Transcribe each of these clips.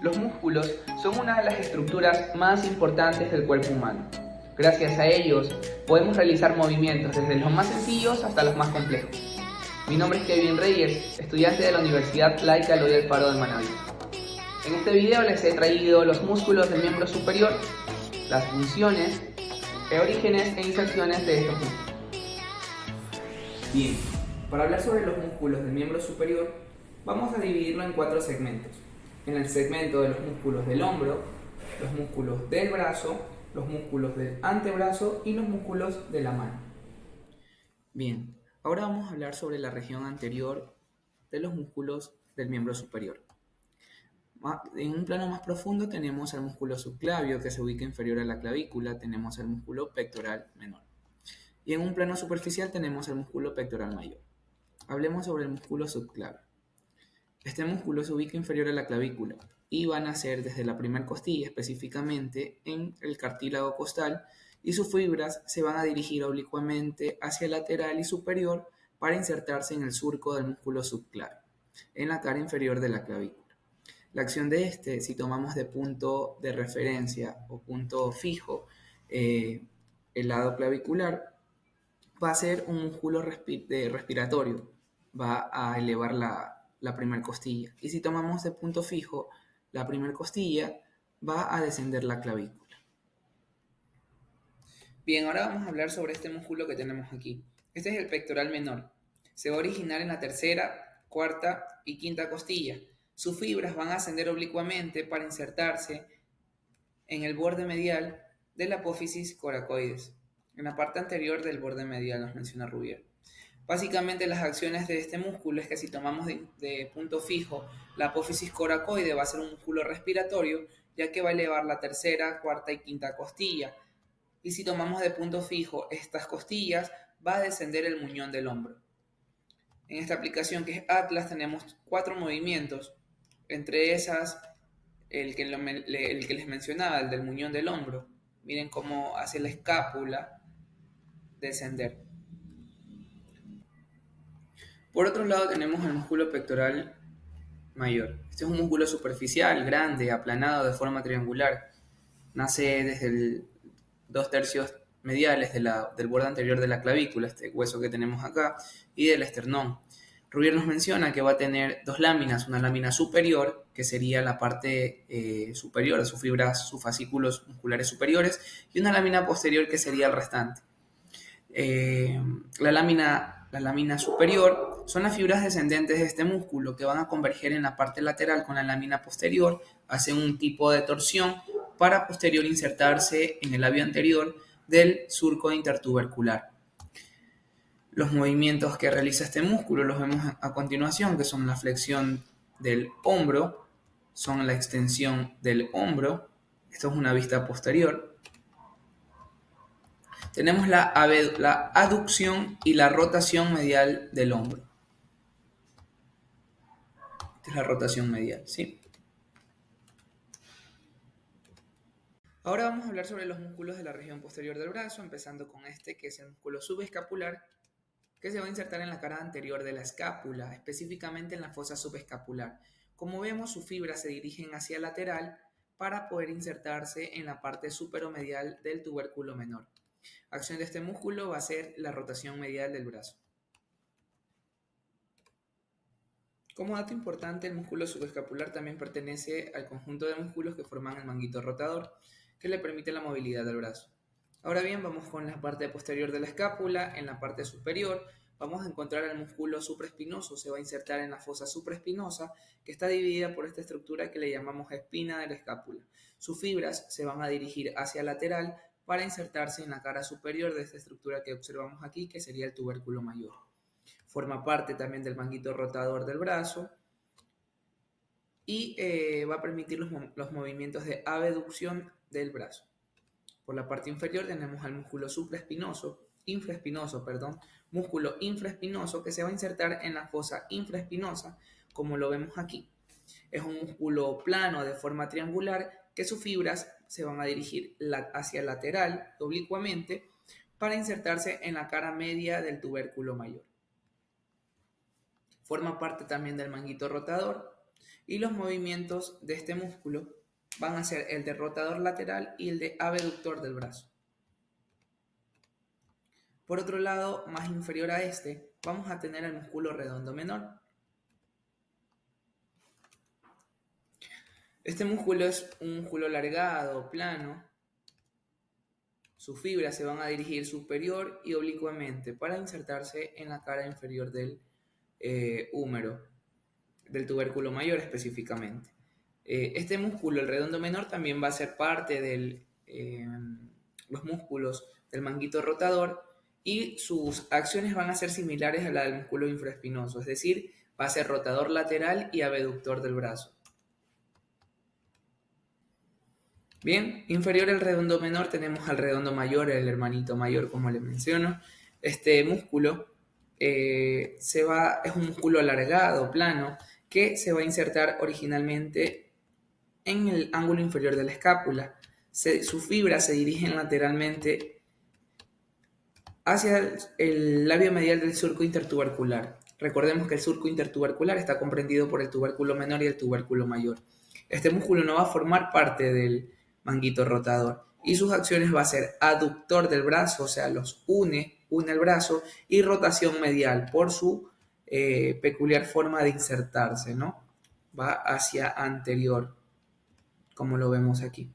Los músculos son una de las estructuras más importantes del cuerpo humano. Gracias a ellos podemos realizar movimientos desde los más sencillos hasta los más complejos. Mi nombre es Kevin Reyes, estudiante de la Universidad Laica Eloy Alfaro de Manaví. En este video les he traído los músculos del miembro superior, las funciones, orígenes e inserciones de estos músculos. Bien, para hablar sobre los músculos del miembro superior, vamos a dividirlo en 4 segmentos. En el segmento de los músculos del hombro, los músculos del brazo, los músculos del antebrazo y los músculos de la mano. Bien, ahora vamos a hablar sobre la región anterior de los músculos del miembro superior. En un plano más profundo tenemos el músculo subclavio que se ubica inferior a la clavícula, tenemos el músculo pectoral menor. Y en un plano superficial tenemos el músculo pectoral mayor. Hablemos sobre el músculo subclavio. Este músculo se ubica inferior a la clavícula y va a nacer desde la primera costilla, específicamente en el cartílago costal, y sus fibras se van a dirigir oblicuamente hacia el lateral y superior para insertarse en el surco del músculo subclavio, en la cara inferior de la clavícula. La acción de este, si tomamos de punto de referencia o punto fijo el lado clavicular, va a ser un músculo respiratorio, va a elevar la primera costilla. Y si tomamos de punto fijo la primera costilla, va a descender la clavícula. Bien, ahora vamos a hablar sobre este músculo que tenemos aquí. Este es el pectoral menor. Se va a originar en la tercera, cuarta y quinta costilla. Sus fibras van a ascender oblicuamente para insertarse en el borde medial de la apófisis coracoides, en la parte anterior del borde medial, nos menciona Rubier. Básicamente las acciones de este músculo es que si tomamos de punto fijo la apófisis coracoide va a ser un músculo respiratorio, ya que va a elevar la tercera, cuarta y quinta costilla. Y si tomamos de punto fijo estas costillas, va a descender el muñón del hombro. En esta aplicación que es Atlas tenemos 4 movimientos, entre esas el que les mencionaba, el del muñón del hombro. Miren cómo hace la escápula descender. Por otro lado tenemos el músculo pectoral mayor. Este es un músculo superficial, grande, aplanado de forma triangular. Nace desde el 2/3 mediales del borde anterior de la clavícula, este hueso que tenemos acá, y del esternón. Rubier nos menciona que va a tener 2 láminas, una lámina superior, que sería la parte superior de sus fibras, sus fascículos musculares superiores, y una lámina posterior que sería el restante. La lámina superior son las fibras descendentes de este músculo que van a converger en la parte lateral con la lámina posterior, hacen un tipo de torsión para posterior insertarse en el labio anterior del surco intertubercular. Los movimientos que realiza este músculo los vemos a continuación, que son la flexión del hombro, son la extensión del hombro, esto es una vista posterior. Tenemos la aducción y la rotación medial del hombro. Esta es la rotación medial, ¿sí? Ahora vamos a hablar sobre los músculos de la región posterior del brazo, empezando con este que es el músculo subescapular, que se va a insertar en la cara anterior de la escápula, específicamente en la fosa subescapular. Como vemos, sus fibras se dirigen hacia el lateral para poder insertarse en la parte superomedial del tubérculo menor. Acción de este músculo va a ser la rotación medial del brazo. Como dato importante, el músculo subescapular también pertenece al conjunto de músculos que forman el manguito rotador, que le permite la movilidad del brazo. Ahora bien, vamos con la parte posterior de la escápula. En la parte superior vamos a encontrar el músculo supraespinoso. Se va a insertar en la fosa supraespinosa, que está dividida por esta estructura que le llamamos espina de la escápula. Sus fibras se van a dirigir hacia el lateral para insertarse en la cara superior de esta estructura que observamos aquí, que sería el tubérculo mayor. Forma parte también del manguito rotador del brazo y va a permitir los movimientos de abducción del brazo. Por la parte inferior tenemos al músculo músculo infraespinoso que se va a insertar en la fosa infraespinosa, como lo vemos aquí. Es un músculo plano de forma triangular que sus fibras se van a dirigir hacia el lateral oblicuamente para insertarse en la cara media del tubérculo mayor. Forma parte también del manguito rotador. Y los movimientos de este músculo van a ser el de rotador lateral y el de abductor del brazo. Por otro lado, más inferior a este, vamos a tener el músculo redondo menor. Este músculo es un músculo alargado, plano. Sus fibras se van a dirigir superior y oblicuamente para insertarse en la cara inferior del húmero, del tubérculo mayor específicamente. Este músculo, el redondo menor, también va a ser parte de los músculos del manguito rotador y sus acciones van a ser similares a la del músculo infraespinoso, es decir, va a ser rotador lateral y abductor del brazo. Bien, inferior al redondo menor tenemos al redondo mayor, el hermanito mayor, como les menciono. Este músculo es un músculo alargado, plano, que se va a insertar originalmente en el ángulo inferior de la escápula. Sus fibras se dirigen lateralmente hacia el labio medial del surco intertubercular. Recordemos que el surco intertubercular está comprendido por el tubérculo menor y el tubérculo mayor. Este músculo no va a formar parte del manguito rotador y sus acciones va a ser aductor del brazo, o sea, los une el brazo, y rotación medial por su peculiar forma de insertarse, ¿no? Va hacia anterior, como lo vemos aquí.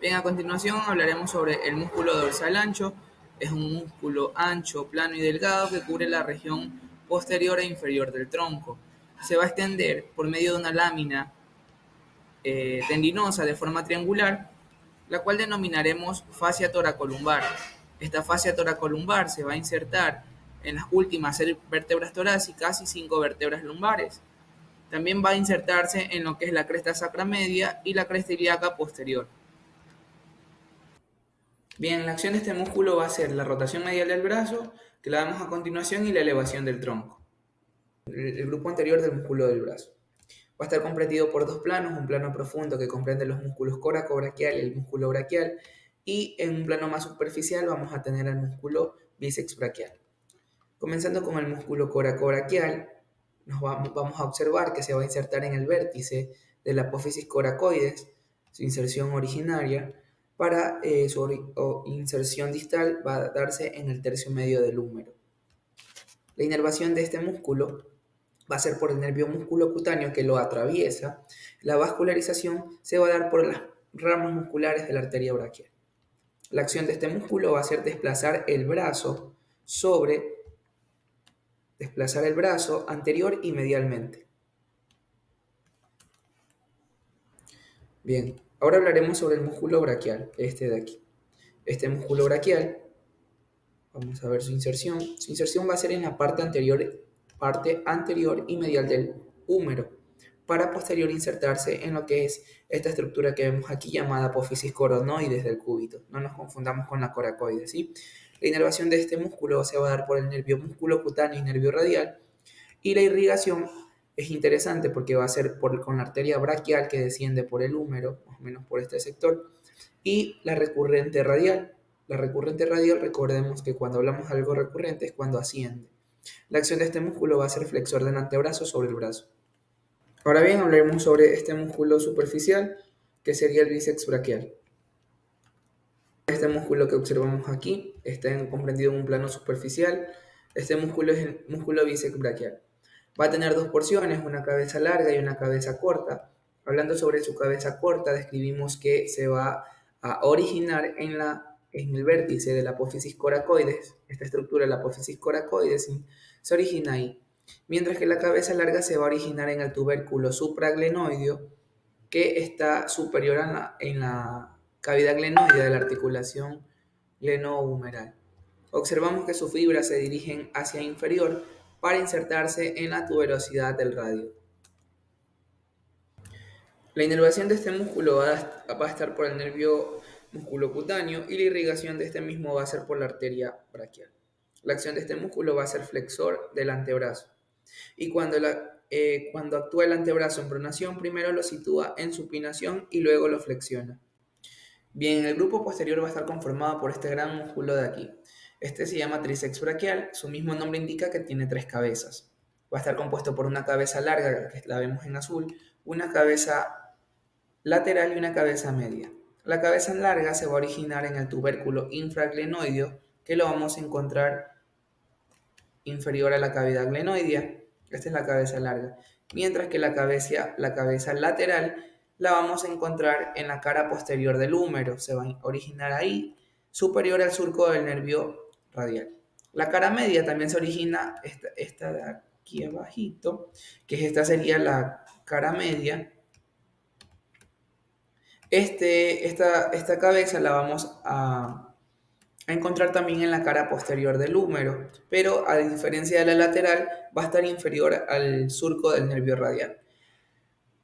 Bien, a continuación hablaremos sobre el músculo dorsal ancho. Es un músculo ancho, plano y delgado que cubre la región posterior e inferior del tronco. Se va a extender por medio de una lámina tendinosa de forma triangular, la cual denominaremos fascia toracolumbar. Esta fascia toracolumbar se va a insertar en las últimas 6 vértebras torácicas y 5 vértebras lumbares. También va a insertarse en lo que es la cresta sacra media y la cresta ilíaca posterior. Bien, la acción de este músculo va a ser la rotación medial del brazo, que la damos a continuación, y la elevación del tronco. El grupo anterior del músculo del brazo. Va a estar comprendido por dos planos, un plano profundo que comprende los músculos coracobraquial y el músculo braquial, y en un plano más superficial vamos a tener el músculo bíceps braquial. Comenzando con el músculo coracobraquial, vamos a observar que se va a insertar en el vértice de la apófisis coracoides, su inserción originaria, para su inserción distal va a darse en el tercio medio del húmero. La inervación de este músculo va a ser por el nervio músculo cutáneo que lo atraviesa. La vascularización se va a dar por las ramas musculares de la arteria braquial. La acción de este músculo va a ser desplazar el brazo anterior y medialmente. Bien, ahora hablaremos sobre el músculo braquial, este de aquí. Este músculo braquial, vamos a ver su inserción. Su inserción va a ser en la parte anterior y medial del húmero, para posterior insertarse en lo que es esta estructura que vemos aquí llamada apófisis coronoides del cúbito. No nos confundamos con la coracoides, ¿sí? La inervación de este músculo se va a dar por el nervio músculo cutáneo y nervio radial, y la irrigación es interesante porque va a ser con la arteria braquial que desciende por el húmero, más o menos por este sector, y la recurrente radial. La recurrente radial, recordemos que cuando hablamos de algo recurrente es cuando asciende. La acción de este músculo va a ser flexor del antebrazo sobre el brazo. Ahora bien, hablaremos sobre este músculo superficial, que sería el bíceps braquial. Este músculo que observamos aquí está comprendido en un plano superficial. Este músculo es el músculo bíceps braquial. Va a tener dos porciones, una cabeza larga y una cabeza corta. Hablando sobre su cabeza corta, describimos que se va a originar en el vértice de la apófisis coracoides. Esta estructura, la apófisis coracoides, se origina ahí. Mientras que la cabeza larga se va a originar en el tubérculo supraglenoideo, que está superior en la cavidad glenoidea de la articulación glenohumeral. Observamos que sus fibras se dirigen hacia inferior para insertarse en la tuberosidad del radio. La inervación de este músculo va a estar por el nervio musculocutáneo y la irrigación de este mismo va a ser por la arteria braquial. La acción de este músculo va a ser flexor del antebrazo. Y cuando actúa el antebrazo en pronación, primero lo sitúa en supinación y luego lo flexiona. Bien, el grupo posterior va a estar conformado por este gran músculo de aquí. Este se llama tríceps braquial, su mismo nombre indica que tiene 3 cabezas. Va a estar compuesto por una cabeza larga, que la vemos en azul, una cabeza lateral y una cabeza media. La cabeza larga se va a originar en el tubérculo infraglenoideo, que lo vamos a encontrar inferior a la cavidad glenoidea. Esta es la cabeza larga. Mientras que la cabeza lateral la vamos a encontrar en la cara posterior del húmero. Se va a originar ahí, superior al surco del nervio radial. La cara media también se origina, esta de aquí abajito, que esta sería la cara media. Esta cabeza la vamos a encontrar también en la cara posterior del húmero, pero a diferencia de la lateral, va a estar inferior al surco del nervio radial.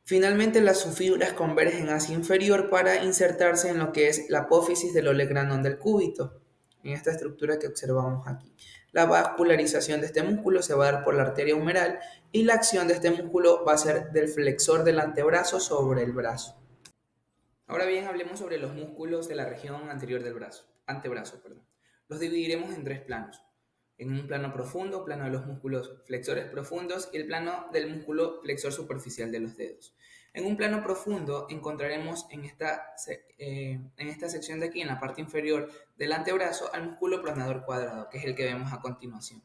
Finalmente, las subfibras convergen hacia inferior para insertarse en lo que es la apófisis del olecranon del cúbito, en esta estructura que observamos aquí. La vascularización de este músculo se va a dar por la arteria humeral y la acción de este músculo va a ser del flexor del antebrazo sobre el brazo. Ahora bien, hablemos sobre los músculos de la región anterior del antebrazo. Los dividiremos en tres planos. En un plano profundo, plano de los músculos flexores profundos y el plano del músculo flexor superficial de los dedos. En un plano profundo encontraremos en esta sección de aquí, en la parte inferior del antebrazo, al músculo pronador cuadrado, que es el que vemos a continuación.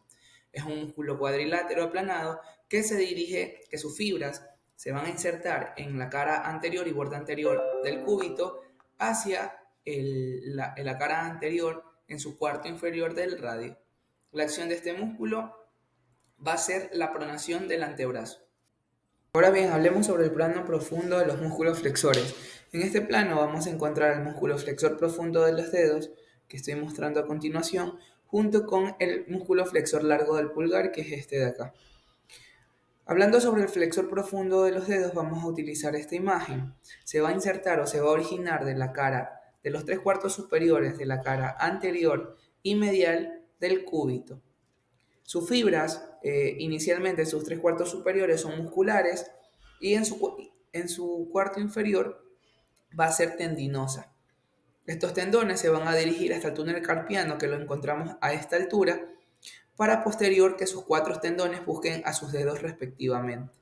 Es un músculo cuadrilátero aplanado que sus fibras se van a insertar en la cara anterior y borde anterior del cúbito hacia la cara anterior en su cuarto inferior del radio. La acción de este músculo va a ser la pronación del antebrazo. Ahora bien, hablemos sobre el plano profundo de los músculos flexores. En este plano vamos a encontrar el músculo flexor profundo de los dedos, que estoy mostrando a continuación, junto con el músculo flexor largo del pulgar, que es este de acá. Hablando sobre el flexor profundo de los dedos, vamos a utilizar esta imagen. Se va a insertar o se va a originar de la cara, de los 3/4 superiores de la cara anterior y medial del cúbito. Sus fibras, inicialmente sus 3/4 superiores son musculares y en su cuarto inferior va a ser tendinosa. Estos tendones se van a dirigir hasta el túnel carpiano, que lo encontramos a esta altura, para posterior que sus 4 tendones busquen a sus dedos respectivamente.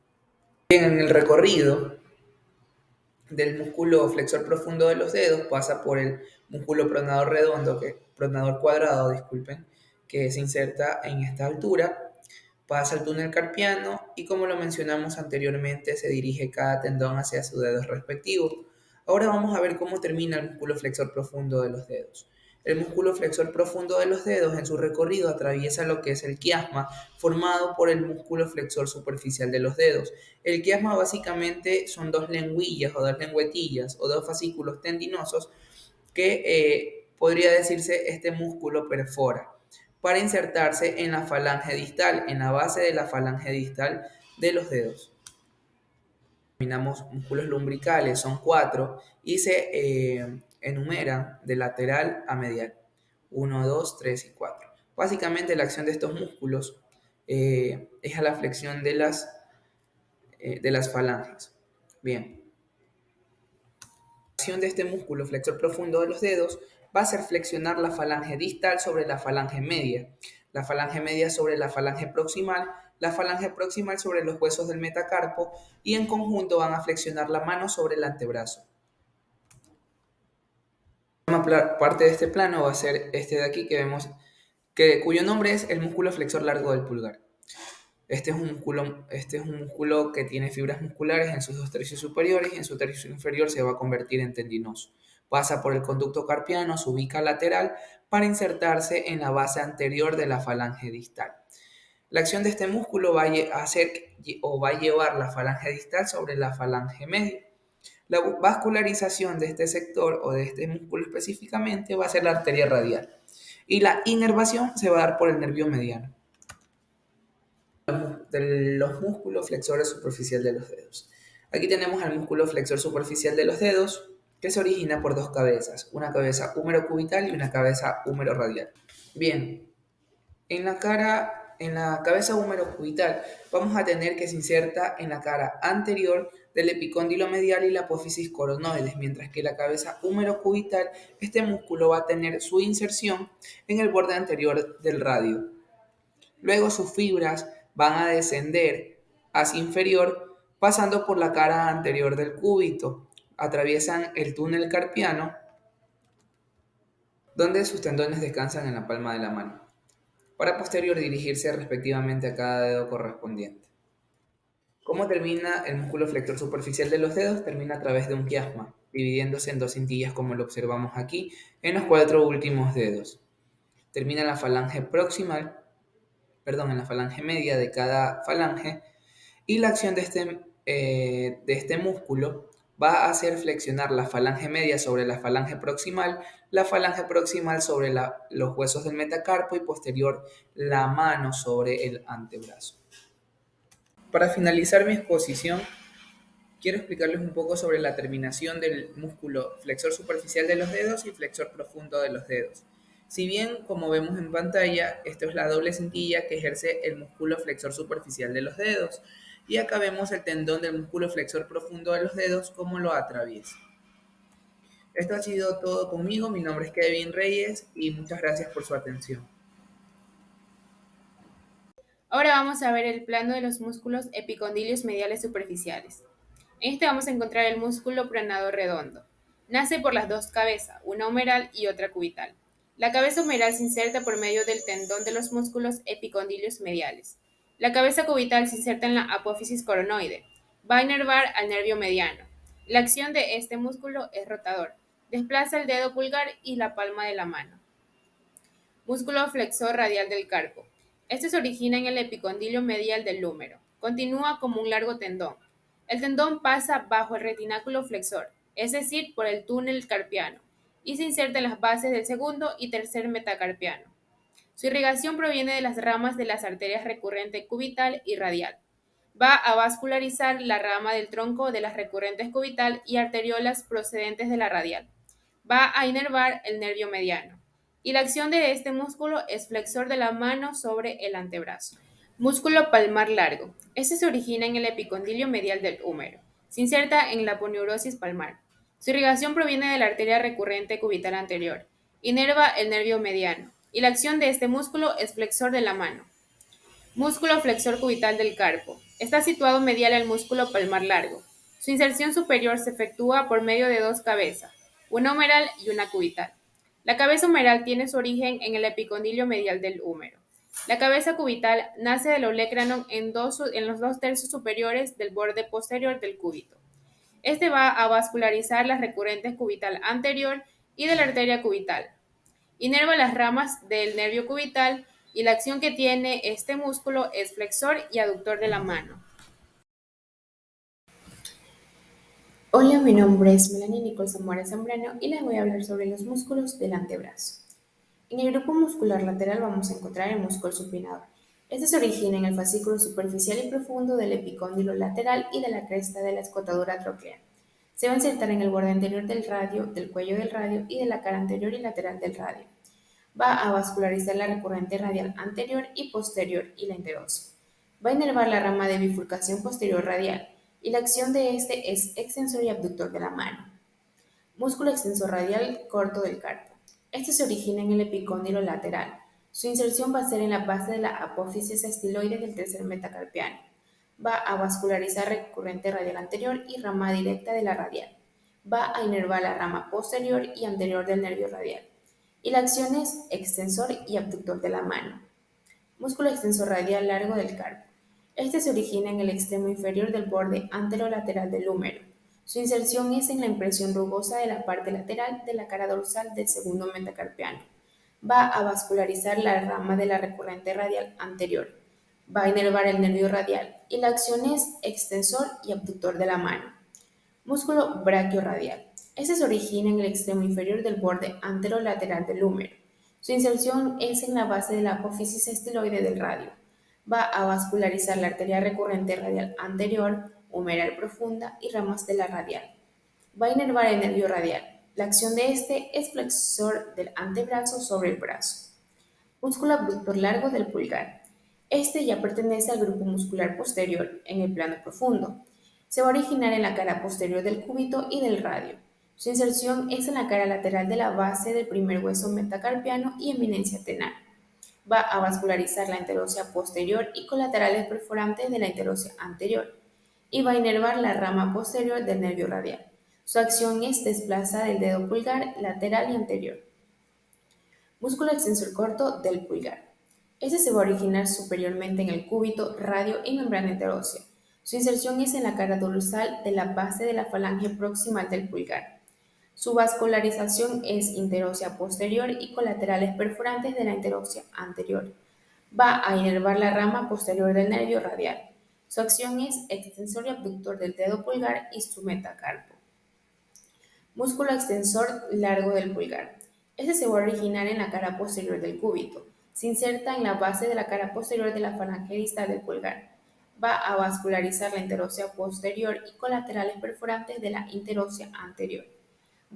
En el recorrido del músculo flexor profundo de los dedos pasa por el músculo pronador cuadrado, que se inserta en esta altura, pasa al túnel carpiano y, como lo mencionamos anteriormente, se dirige cada tendón hacia su dedo respectivo. Ahora vamos a ver cómo termina el músculo flexor profundo de los dedos. El músculo flexor profundo de los dedos en su recorrido atraviesa lo que es el quiasma, formado por el músculo flexor superficial de los dedos. El quiasma básicamente son dos lengüillas o dos lengüetillas o dos fascículos tendinosos que podría decirse este músculo perfora para insertarse en la falange distal, en la base de la falange distal de los dedos. Denominamos músculos lumbricales, son 4 y se enumeran de lateral a medial. 1, 2, 3 y 4. Básicamente la acción de estos músculos es a la flexión de las falanges. Bien. La acción de este músculo flexor profundo de los dedos va a ser flexionar la falange distal sobre la falange media sobre la falange proximal sobre los huesos del metacarpo y en conjunto van a flexionar la mano sobre el antebrazo. La parte de este plano va a ser este de aquí que vemos, cuyo nombre es el músculo flexor largo del pulgar. Este es un músculo que tiene fibras musculares en sus 2 tercios superiores y en su tercio inferior se va a convertir en tendinoso. Pasa por el conducto carpiano, se ubica lateral para insertarse en la base anterior de la falange distal. La acción de este músculo va a llevar la falange distal sobre la falange media. La vascularización de este sector o de este músculo específicamente va a ser la arteria radial y la inervación se va a dar por el nervio mediano. De los músculos flexores superficiales de los dedos. Aquí tenemos al músculo flexor superficial de los dedos que se origina por 2 cabezas, una cabeza húmero-cubital y una cabeza húmero-radial. Bien, en la cabeza húmero-cubital vamos a tener que se inserta en la cara anterior del epicóndilo medial y la apófisis coronoides, mientras que la cabeza húmero-cubital, este músculo va a tener su inserción en el borde anterior del radio. Luego sus fibras van a descender hacia inferior pasando por la cara anterior del cúbito. Atraviesan el túnel carpiano donde sus tendones descansan en la palma de la mano, para posterior dirigirse respectivamente a cada dedo correspondiente. ¿Cómo termina el músculo flexor superficial de los dedos? Termina a través de un quiasma, dividiéndose en dos cintillas como lo observamos aquí en los cuatro últimos dedos. Termina en la falange proximal, en la falange media de cada falange, y la acción de este músculo va a hacer flexionar la falange media sobre la falange proximal sobre los huesos del metacarpo y posterior la mano sobre el antebrazo. Para finalizar mi exposición, quiero explicarles un poco sobre la terminación del músculo flexor superficial de los dedos y flexor profundo de los dedos. Si bien, como vemos en pantalla, esto es la doble cintilla que ejerce el músculo flexor superficial de los dedos. Y acá vemos el tendón del músculo flexor profundo de los dedos, cómo lo atraviesa. Esto ha sido todo conmigo. Mi nombre es Kevin Reyes y muchas gracias por su atención. Ahora vamos a ver el plano de los músculos epicondilios mediales superficiales. En este vamos a encontrar el músculo pronado redondo. Nace por las dos cabezas, una humeral y otra cubital. La cabeza humeral se inserta por medio del tendón de los músculos epicondilios mediales. La cabeza cubital se inserta en la apófisis coronoide. Va a inervar al nervio mediano. La acción de este músculo es rotador. Desplaza el dedo pulgar y la palma de la mano. Músculo flexor radial del carpo. Este se origina en el epicondilio medial del húmero. Continúa como un largo tendón. El tendón pasa bajo el retináculo flexor, es decir, por el túnel carpiano, y se inserta en las bases del segundo y tercer metacarpiano. Su irrigación proviene de las ramas de las arterias recurrente cubital y radial. Va a vascularizar la rama del tronco de las recurrentes cubital y arteriolas procedentes de la radial. Va a inervar el nervio mediano. Y la acción de este músculo es flexor de la mano sobre el antebrazo. Músculo palmar largo. Este se origina en el epicondilio medial del húmero. Se inserta en la aponeurosis palmar. Su irrigación proviene de la arteria recurrente cubital anterior. Inerva el nervio mediano. Y la acción de este músculo es flexor de la mano. Músculo flexor cubital del carpo. Está situado medial al músculo palmar largo. Su inserción superior se efectúa por medio de dos cabezas, una humeral y una cubital. La cabeza humeral tiene su origen en el epicondilio medial del húmero. La cabeza cubital nace del olecranon en los dos tercios superiores del borde posterior del cúbito. Este va a vascularizar las recurrentes cubital anterior y de la arteria cubital. Inerva las ramas del nervio cubital y la acción que tiene este músculo es flexor y aductor de la mano. Hola, mi nombre es Melanie Nicole Zamora Zambrano y les voy a hablar sobre los músculos del antebrazo. En el grupo muscular lateral vamos a encontrar el músculo supinador. Este se origina en el fascículo superficial y profundo del epicóndilo lateral y de la cresta de la escotadura troclear. Se va a insertar en el borde anterior del radio, del cuello del radio y de la cara anterior y lateral del radio. Va a vascularizar la recurrente radial anterior y posterior y la interosa. Va a inervar la rama de bifurcación posterior radial y la acción de este es extensor y abductor de la mano. Músculo extensor radial corto del carpo. Este se origina en el epicóndilo lateral. Su inserción va a ser en la base de la apófisis estiloide del tercer metacarpiano. Va a vascularizar recurrente radial anterior y rama directa de la radial. Va a inervar la rama posterior y anterior del nervio radial. Y la acción es extensor y abductor de la mano. Músculo extensor radial largo del carpo. Este se origina en el extremo inferior del borde anterolateral del húmero. Su inserción es en la impresión rugosa de la parte lateral de la cara dorsal del segundo metacarpiano. Va a vascularizar la rama de la recurrente radial anterior. Va a inervar el nervio radial y la acción es extensor y abductor de la mano. Músculo brachioradial. Este se origina en el extremo inferior del borde anterolateral del húmero. Su inserción es en la base de la apófisis estiloide del radio. Va a vascularizar la arteria recurrente radial anterior, humeral profunda y ramas de la radial. Va a inervar el nervio radial. La acción de este es flexor del antebrazo sobre el brazo. Músculo abductor largo del pulgar. Este ya pertenece al grupo muscular posterior en el plano profundo. Se va a originar en la cara posterior del cúbito y del radio. Su inserción es en la cara lateral de la base del primer hueso metacarpiano y eminencia tenar. Va a vascularizar la interósea posterior y colaterales perforantes de la interósea anterior y va a inervar la rama posterior del nervio radial. Su acción es desplazar el dedo pulgar lateral y anterior. Músculo extensor corto del pulgar. Este se va a originar superiormente en el cúbito, radio y membrana interósea. Su inserción es en la cara dorsal de la base de la falange proximal del pulgar. Su vascularización es interósea posterior y colaterales perforantes de la interósea anterior. Va a inervar la rama posterior del nervio radial. Su acción es extensor y abductor del dedo pulgar y su metacarpo. Músculo extensor largo del pulgar. Este se va a originar en la cara posterior del cúbito. Se inserta en la base de la cara posterior de la falange distal del pulgar. Va a vascularizar la interósea posterior y colaterales perforantes de la interósea anterior.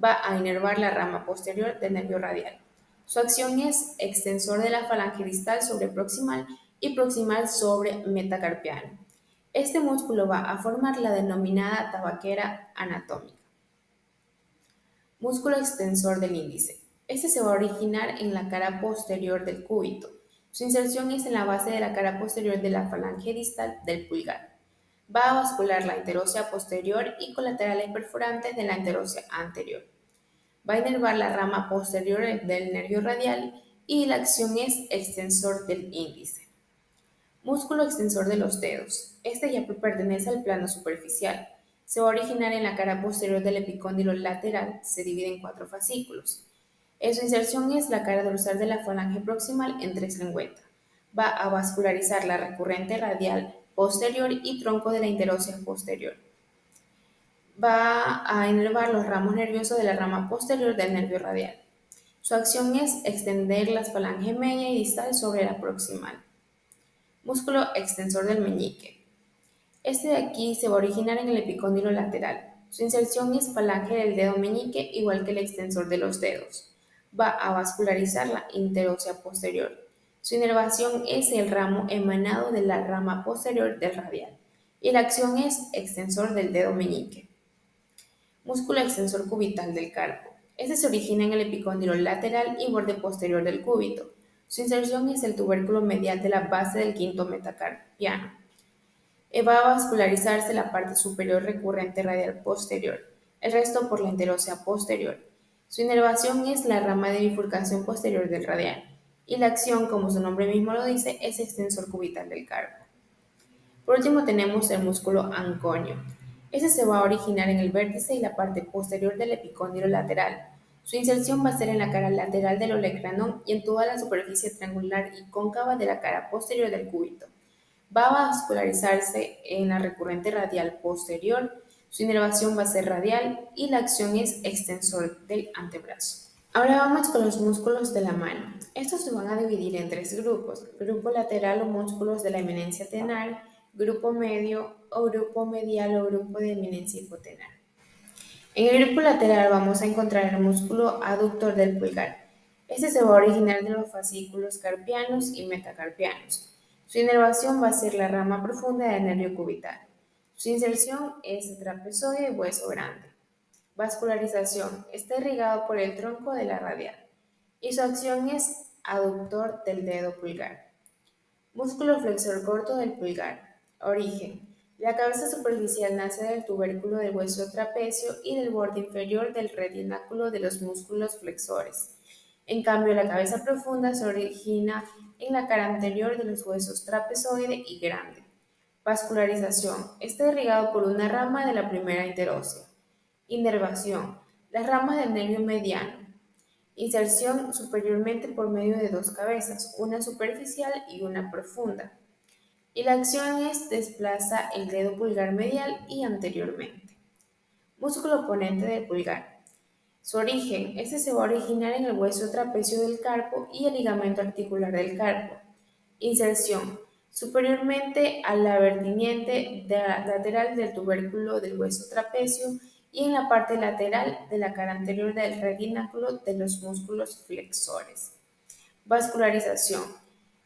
Va a inervar la rama posterior del nervio radial. Su acción es extensor de la falange distal sobre proximal y proximal sobre metacarpiano. Este músculo va a formar la denominada tabaquera anatómica. Músculo extensor del índice. Este se va a originar en la cara posterior del cúbito. Su inserción es en la base de la cara posterior de la falange distal del pulgar. Va a vascular la interósea posterior y colaterales perforantes de la interósea anterior. Va a inervar la rama posterior del nervio radial y la acción es extensor del índice. Músculo extensor de los dedos. Este ya pertenece al plano superficial. Se va a originar en la cara posterior del epicóndilo lateral. Se divide en 4 fascículos. Su inserción es la cara dorsal de la falange proximal en 3 lengüeta. Va a vascularizar la recurrente radial posterior y tronco de la interósea posterior. Va a inervar los ramos nerviosos de la rama posterior del nervio radial. Su acción es extender las falanges media y distal sobre la proximal. Músculo extensor del meñique. Este de aquí se va a originar en el epicóndilo lateral. Su inserción es falange del dedo meñique, igual que el extensor de los dedos. Va a vascularizar la interósea posterior. Su inervación es el ramo emanado de la rama posterior del radial. Y la acción es extensor del dedo meñique. Músculo extensor cubital del carpo. Este se origina en el epicóndilo lateral y borde posterior del cúbito. Su inserción es el tubérculo medial de la base del quinto metacarpiano. Va a vascularizarse la parte superior recurrente radial posterior, el resto por la interósea posterior. Su inervación es la rama de bifurcación posterior del radial. Y la acción, como su nombre mismo lo dice, es extensor cubital del carpo. Por último tenemos el músculo anconio. Este se va a originar en el vértice y la parte posterior del epicóndilo lateral. Su inserción va a ser en la cara lateral del olecranon y en toda la superficie triangular y cóncava de la cara posterior del cúbito. Va a vascularizarse en la recurrente radial posterior. Su inervación va a ser radial y la acción es extensor del antebrazo. Ahora vamos con los músculos de la mano. Estos se van a dividir en 3 grupos: grupo lateral o músculos de la eminencia tenar, grupo medio o grupo medial o grupo de eminencia hipotenar. En el grupo lateral vamos a encontrar el músculo aductor del pulgar. Este se va a originar de los fascículos carpianos y metacarpianos. Su inervación va a ser la rama profunda del nervio cubital. Su inserción es trapezoide y hueso grande. Vascularización. Está irrigado por el tronco de la radial. Y su acción es aductor del dedo pulgar. Músculo flexor corto del pulgar. Origen. La cabeza superficial nace del tubérculo del hueso trapecio y del borde inferior del retináculo de los músculos flexores. En cambio, la cabeza profunda se origina en la cara anterior de los huesos trapezoide y grande. Vascularización. Está irrigado por una rama de la primera interósea. Inervación. Las ramas del nervio mediano. Inserción superiormente por medio de 2 cabezas, una superficial y una profunda. Y la acción es desplaza el dedo pulgar medial y anteriormente. Músculo oponente del pulgar. Su origen. Este se va a originar en el hueso trapecio del carpo y el ligamento articular del carpo. Inserción. Superiormente a la vertiniente lateral del tubérculo del hueso trapecio y en la parte lateral de la cara anterior del retináculo de los músculos flexores. Vascularización.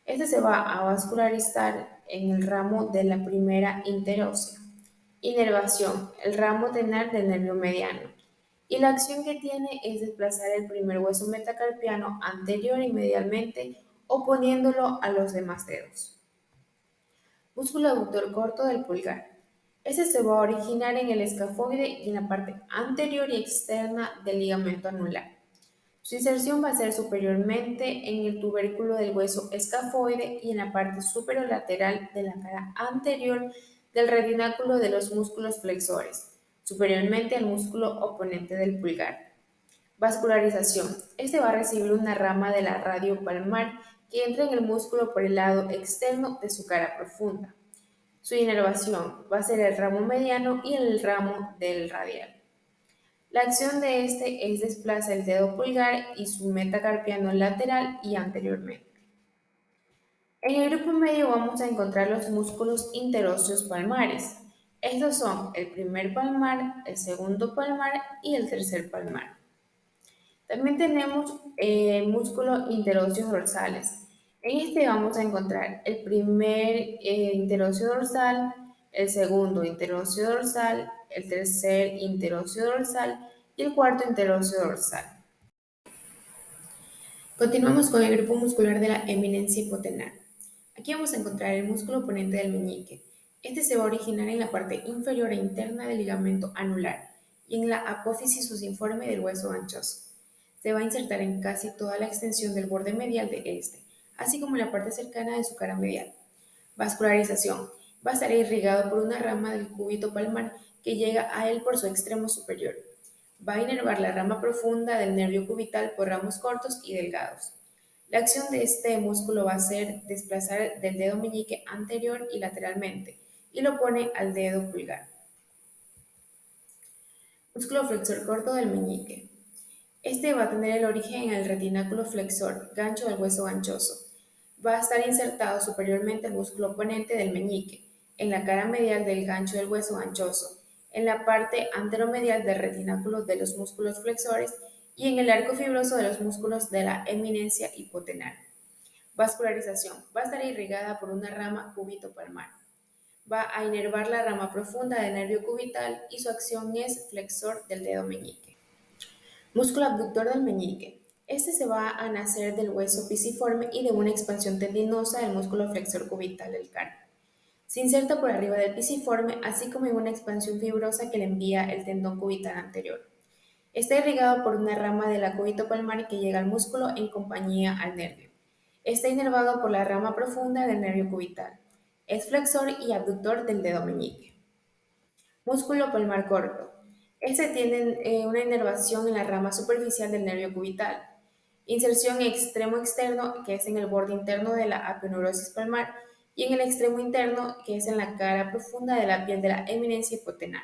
Este se va a vascularizar en el ramo de la primera interósea. Inervación. El ramo tenar del nervio mediano. Y la acción que tiene es desplazar el primer hueso metacarpiano anterior y medialmente oponiéndolo a los demás dedos. Músculo abductor corto del pulgar. Este se va a originar en el escafoide y en la parte anterior y externa del ligamento anular. Su inserción va a ser superiormente en el tubérculo del hueso escafoide y en la parte superolateral de la cara anterior del retináculo de los músculos flexores, superiormente al músculo oponente del pulgar. Vascularización. Este va a recibir una rama de la radio palmar que entra en el músculo por el lado externo de su cara profunda. Su inervación va a ser el ramo mediano y el ramo del radial. La acción de este es desplaza el dedo pulgar y su metacarpiano lateral y anteriormente. En el grupo medio vamos a encontrar los músculos interóseos palmares. Estos son el primer palmar, el segundo palmar y el tercer palmar. También tenemos músculos interóseos dorsales. En este vamos a encontrar el primer interóseo dorsal, el segundo interóseo dorsal, el tercer interóseo dorsal y el cuarto interóseo dorsal. Continuamos con el grupo muscular de la eminencia hipotenar. Aquí vamos a encontrar el músculo oponente del meñique. Este se va a originar en la parte inferior e interna del ligamento anular y en la apófisis fusiforme del hueso anchoso. Se va a insertar en casi toda la extensión del borde medial de este, así como en la parte cercana de su cara medial. Vascularización. Va a estar irrigado por una rama del cúbito palmar que llega a él por su extremo superior. Va a inervar la rama profunda del nervio cubital por ramos cortos y delgados. La acción de este músculo va a ser desplazar del dedo meñique anterior y lateralmente y lo pone al dedo pulgar. Músculo flexor corto del meñique. Este va a tener el origen en el retináculo flexor, gancho del hueso ganchoso. Va a estar insertado superiormente al músculo oponente del meñique, en la cara medial del gancho del hueso ganchoso, en la parte anteromedial del retináculo de los músculos flexores y en el arco fibroso de los músculos de la eminencia hipotenar. Vascularización. Va a estar irrigada por una rama cúbito palmar. Va a inervar la rama profunda del nervio cubital y su acción es flexor del dedo meñique. Músculo abductor del meñique. Este se va a nacer del hueso pisiforme y de una expansión tendinosa del músculo flexor cubital del carpo. Se inserta por arriba del pisiforme, así como en una expansión fibrosa que le envía el tendón cubital anterior. Está irrigado por una rama de la cúbito palmar que llega al músculo en compañía al nervio. Está inervado por la rama profunda del nervio cubital. Es flexor y abductor del dedo meñique. Músculo palmar corto. Este tiene una inervación en la rama superficial del nervio cubital. Inserción en extremo externo, que es en el borde interno de la aponeurosis palmar, y en el extremo interno, que es en la cara profunda de la piel de la eminencia hipotenar.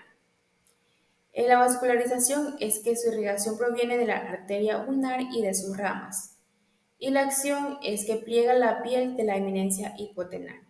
La vascularización es que su irrigación proviene de la arteria ulnar y de sus ramas. Y la acción es que pliega la piel de la eminencia hipotenar.